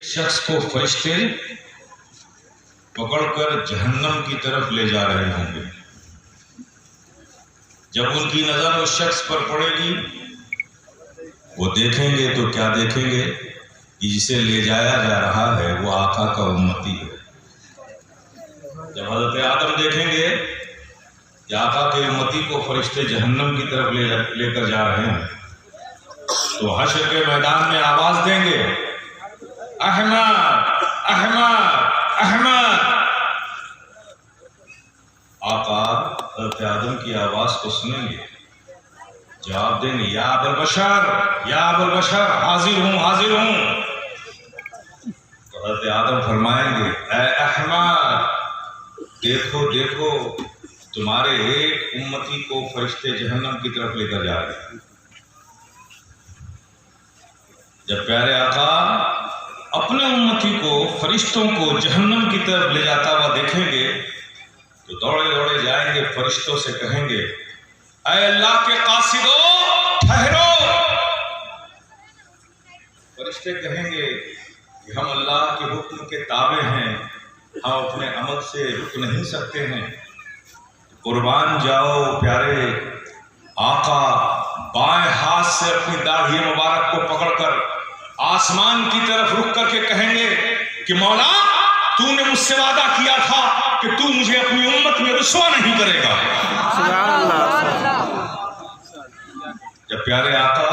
शख्स को फरिश्ते पकड़कर जहन्नम की तरफ ले जा रहे होंगे। जब उनकी नजर उस शख्स पर पड़ेगी, वो देखेंगे तो क्या देखेंगे कि जिसे ले जाया जा रहा है वो आका का उम्मती है। जब हज़रत आदम देखेंगे कि आका के उम्मती को फरिश्ते जहन्नम की तरफ लेकर जा रहे हैं, तो हश्र के मैदान में आवाज देंगे, अहमद अहमद अहमद। आका हज़रत आदम की आवाज को सुनेंगे, जवाब देंगे, या अबुल बशर हाजिर हूं हाजिर हूं। तो हज़रत आदम फरमाएंगे, ऐ अहमद, देखो देखो तुम्हारे एक उम्मती को फरिश्ते जहन्नम की तरफ लेकर जा रहे हैं। जब प्यारे आका अपने उम्मती को फरिश्तों को जहन्नम की तरफ ले जाता हुआ देखेंगे तो दौड़े दौड़े जाएंगे, फरिश्तों से कहेंगे, ऐ अल्लाह के कासिदो ठहरो। फरिश्ते कहेंगे कि हम अल्लाह के हुक्म के ताबे हैं, हम अपने अमल से रुक नहीं सकते हैं। कुर्बान जाओ प्यारे आका बाएं हाथ से अपनी दाढ़ी मुबारक को पकड़कर आसमान की तरफ रुक करके कहेंगे कि मौला, तूने मुझसे वादा किया था कि तू मुझे अपनी उम्मत में रुसवा नहीं करेगा। जब प्यारे आका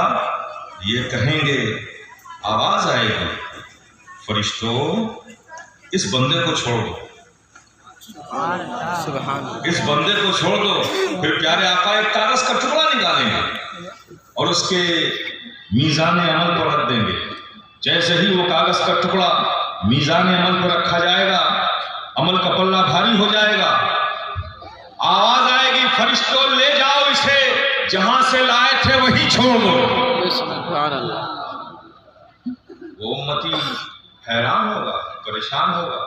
ये कहेंगे, आवाज आएगी, फरिश्तों इस बंदे को छोड़ दो, इस बंदे को छोड़ दो। फिर प्यारे आका एक कागज का टुकड़ा निकालेंगे और उसके मीज़ान अमल पर रख देंगे। जैसे ही वो कागज का टुकड़ा मीज़ान अमल पर रखा जाएगा, अमल का पल्ला भारी हो जाएगा। आवाज आएगी, फरिश्तों ले जाओ इसे, जहां से लाए थे वही छोड़ दो। वो उम्मती हैरान होगा, परेशान होगा।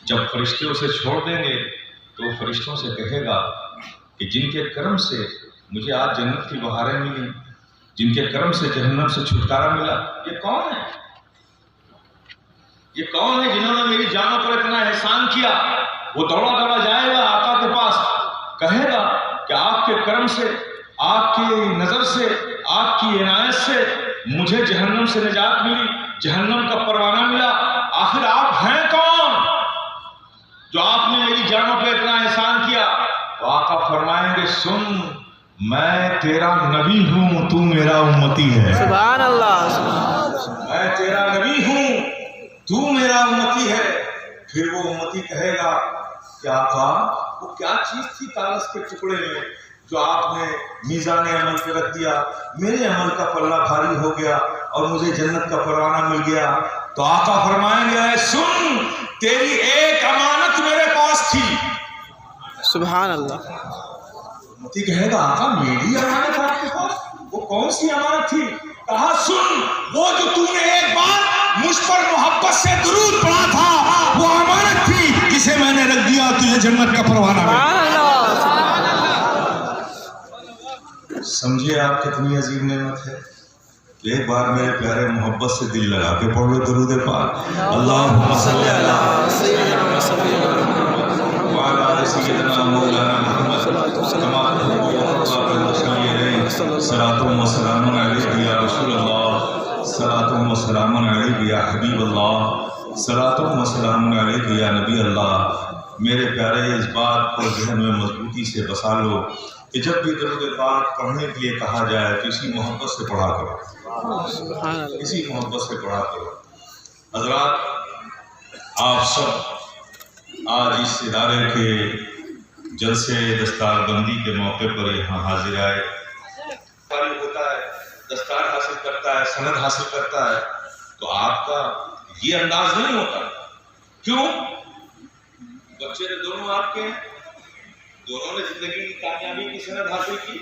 जब फरिश्ते उसे छोड़ देंगे तो फरिश्तों से कहेगा कि जिनके कर्म से मुझे आज जन्नत की बहारें मिली, जिनके कर्म से जहन्नम से छुटकारा मिला, ये कौन है? ये कौन है जिन्होंने मेरी जानों पर इतना एहसान किया? वो दौड़ा दौड़ा जाएगा आका के पास, कहेगा कि आपके कर्म से, आपकी नजर से, आपकी इनायत से मुझे जहन्नम से निजात मिली, जहन्नम का परवाना मिला। आखिर आप हैं कौन जो आपने मेरी जानों पर इतना एहसान किया? तो आका फरमाएंगे, सुन, मैं तेरा नबी हूं, तू मेरा उम्मती है। सुभान अल्लाह। मैं तेरा नबी हूं, तू मेरा उम्मती है। फिर वो उम्मती कहेगा, क्या आका वो क्या चीज थी कागज के टुकड़े में जो आपने मीज़ान अमल पे रख दिया? मेरे अमल का पल्ला भारी हो गया और मुझे जन्नत का परवाना मिल गया। तो आका फरमाएंगे, सुन, तेरी एक अमानत मेरे पास थी। सुभान अल्लाह। मोती कहेगा, आका मेरी अमानत आपके पास? वो कौन सी अमानत थी? कहा, सुन, वो जो तूने एक बार मुझ पर मोहब्बत से दुरूद पढ़ा था, वो अमानत थी जिसे मैंने रख दिया, तुझे जन्नत का परवाना मिला। समझिए आप कितनी अजीब नेमत है। एक बार मेरे प्यारे मोहब्बत से दिल लगा के पढ़ लो दरूद पाक। अल्लाहुम्मा सल्ली अला सय्यिदना मौलाना मुहम्मद सलातुम व सलामुन अलैका या रसूलल्लाह, सलातुम व सलामुन अलैका या हबीबल्लाह, सलातुम व सलामुन अलैका या नबी अल्लाह। मेरे प्यारे, इस बात को ज़हन में मजबूती से बसा लो कि जब भी दरूद पाक पढ़ने के लिए कहा जाए तो इसी मोहब्बत से पढ़ा करो, इसी मोहब्बत से पढ़ा करो। हज़रात, आप सब आज इस इदारे के जलसे दस्तारबंदी के मौके पर यहाँ हाजिर आए। होता है, दस्तार हासिल करता है, सनद हासिल करता है, तो आपका ये अंदाज नहीं होता। क्यों? बच्चे तो दोनों आपके हैं, दोनों ने जिंदगी की कामयाबी की सनद हासिल की।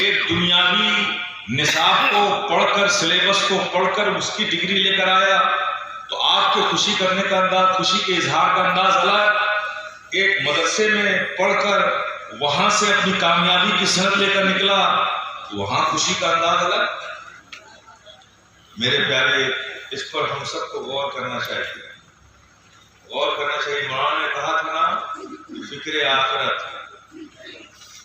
एक दुनियावी निसाब को पढ़कर, सिलेबस को पढ़कर उसकी डिग्री लेकर आया, तो आपके खुशी करने का अंदाज, खुशी के इजहार का अंदाज अलग। एक मदरसे में पढ़कर वहां से अपनी कामयाबी की सनद लेकर निकला, तो वहां खुशी का अंदाज अलग। मेरे प्यारे, اس پر ہم سب کو غور کرنا چاہیے، غور کرنا چاہیے۔ مولانا نے کہا تھا نا فکر آخرت،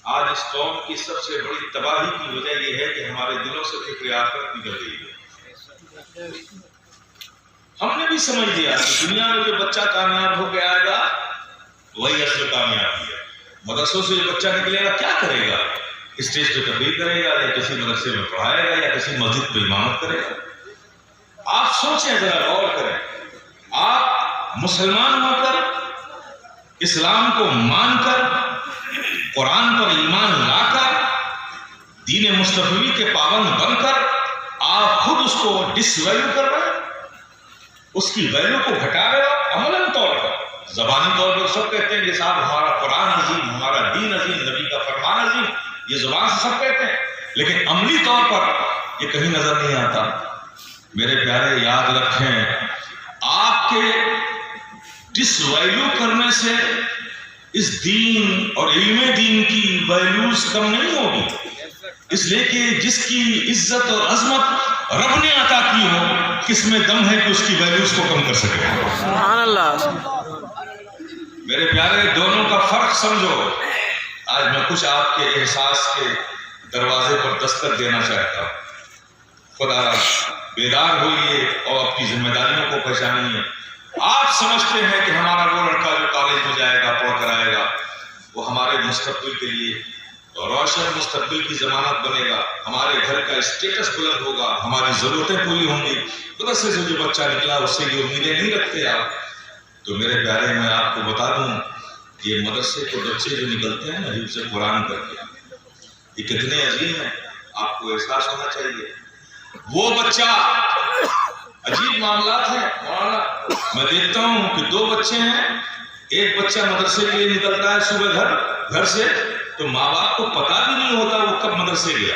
آج اس قوم کی سب سے بڑی تباہی کی وجہ یہ ہے کہ ہمارے دلوں سے فکر آخرت نکل گئی ہے۔ ہم نے بھی سمجھ لیا کہ دنیا میں جو بچہ کامیاب ہو کے آئے گا وہی اصل کامیابی ہے۔ مدرسوں سے جو بچہ نکلے گا کیا کرے گا؟ اسٹیج پہ تقریر کرے گا، یا کسی مدرسے میں پڑھائے گا، یا کسی مسجد پہ امامت کرے گا۔ آپ سوچیں، ذرا غور کریں، آپ مسلمان ہو کر، اسلام کو مان کر، قرآن پر ایمان لا کر، دین مصطفی کے پابند بن کر، آپ خود اس کو ڈس ویلیو کر رہے ہیں، اس کی ویلیو کو گھٹا رہے ہو۔ عملاً طور پر، زبانی طور پر سب کہتے ہیں کہ صاحب ہمارا قرآن عظیم، ہمارا دین عظیم، نبی کا فرمان عظیم، یہ زبان سے سب کہتے ہیں، لیکن عملی طور پر یہ کہیں نظر نہیں آتا۔ میرے پیارے، یاد رکھیں، آپ کے ڈس ویلیو کرنے سے اس دین اور علم دین کی ویلیوز کم نہیں ہوگی، اس لیے کہ جس کی عزت اور عظمت رب نے عطا کی ہو، کس میں دم ہے کہ اس کی ویلیوز کو کم کر سکے؟ سبحان اللہ۔ میرے پیارے، دونوں کا فرق سمجھو۔ آج میں کچھ آپ کے احساس کے دروازے پر دستک دینا چاہتا ہوں۔ خدا بیدار ہوئیے اور اپنی ذمہ داریوں کو پہچانیے۔ آپ سمجھتے ہیں کہ ہمارا وہ لڑکا جو کالج میں جائے گا، پڑھ کر آئے گا، وہ ہمارے مستقبل کے لیے روشن مستقبل کی ضمانت بنے گا، ہمارے گھر کا اسٹیٹس بلند ہوگا، ہماری ضرورتیں پوری ہوں گی۔ مدرسے سے جو بچہ نکلا اس سے یہ امیدیں نہیں رکھتے آپ۔ تو میرے پیارے، میں آپ کو بتا دوں، یہ مدرسے کے بچے جو نکلتے ہیں نا حفظ قرآن کر کے، یہ کتنے عظیم ہیں، آپ کو احساس ہونا چاہیے۔ وہ بچہ، عجیب معاملات ہیں مولانا، میں دیکھتا ہوں کہ دو بچے ہیں، ایک بچہ مدرسے کے لیے نکلتا ہے صبح گھر سے، تو ماں باپ کو پتا بھی نہیں ہوتا وہ کب مدرسے گیا،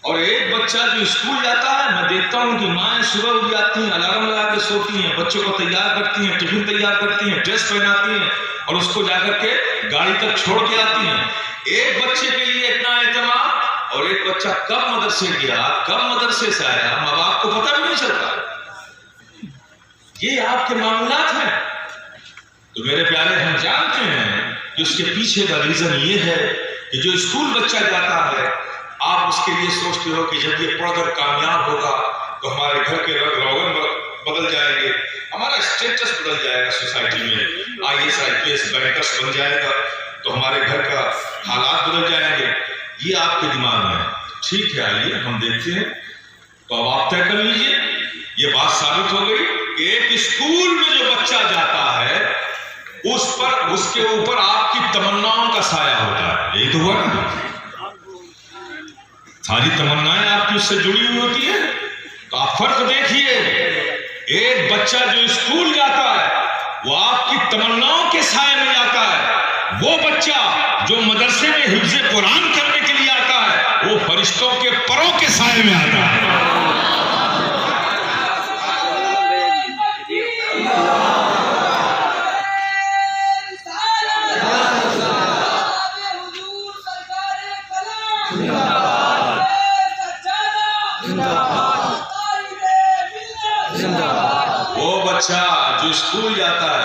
اور ایک بچہ جو اسکول جاتا ہے، میں دیکھتا ہوں کہ مائیں صبح اٹھ جاتی ہیں، الارم لگا کے سوتی ہیں، بچوں کو تیار کرتی ہیں، ٹفن تیار کرتی ہیں، ڈریس پہناتی ہیں، اور اس کو جا کر کے گاڑی تک چھوڑ کے آتی ہیں۔ ایک بچے کے لیے اتنا اہتمام، اور ایک بچہ کب مدرسے گیا، کب مدرسے سے آیا، ماں باپ کو پتہ بھی نہیں چلتا۔ یہ آپ کے معاملات ہیں۔ تو میرے پیارے، ہم جانتے ہیں کہ اس کے پیچھے کا ریزن یہ ہے کہ جو اسکول بچہ جاتا ہے، آپ اس کے لیے سوچتے ہو کہ جب یہ پڑھ کر کامیاب ہوگا تو ہمارے گھر کے روغن بدل جائیں گے، ہمارا اسٹیٹس بدل جائے گا سوسائٹی میں، IAS IPS بینکرس بن جائے گا، تو ہمارے گھر کا حالات بدل جائیں گے۔ یہ آپ کے دماغ میں ہے۔ ٹھیک ہے، آئیے ہم دیکھتے ہیں۔ تو اب آپ طے کر لیجئے، یہ بات ثابت ہو گئی کہ ایک اسکول میں جو بچہ جاتا ہے اس کے اوپر آپ کی تمناؤں کا سایہ ہوتا ہے۔ یہی تو ہوا نا، ساری تمنائیں آپ کی اس سے جڑی ہوئی ہوتی ہیں۔ تو آپ فرق دیکھیے، ایک بچہ جو اسکول جاتا ہے وہ آپ کی تمناؤں کے سائے میں جاتا ہے، وہ بچہ جو مدرسے میں حفظ قرآن کرنے کے لیے آتا ہے وہ فرشتوں کے پروں کے سائے میں آتا ہے۔ وہ بچہ جو اسکول جاتا ہے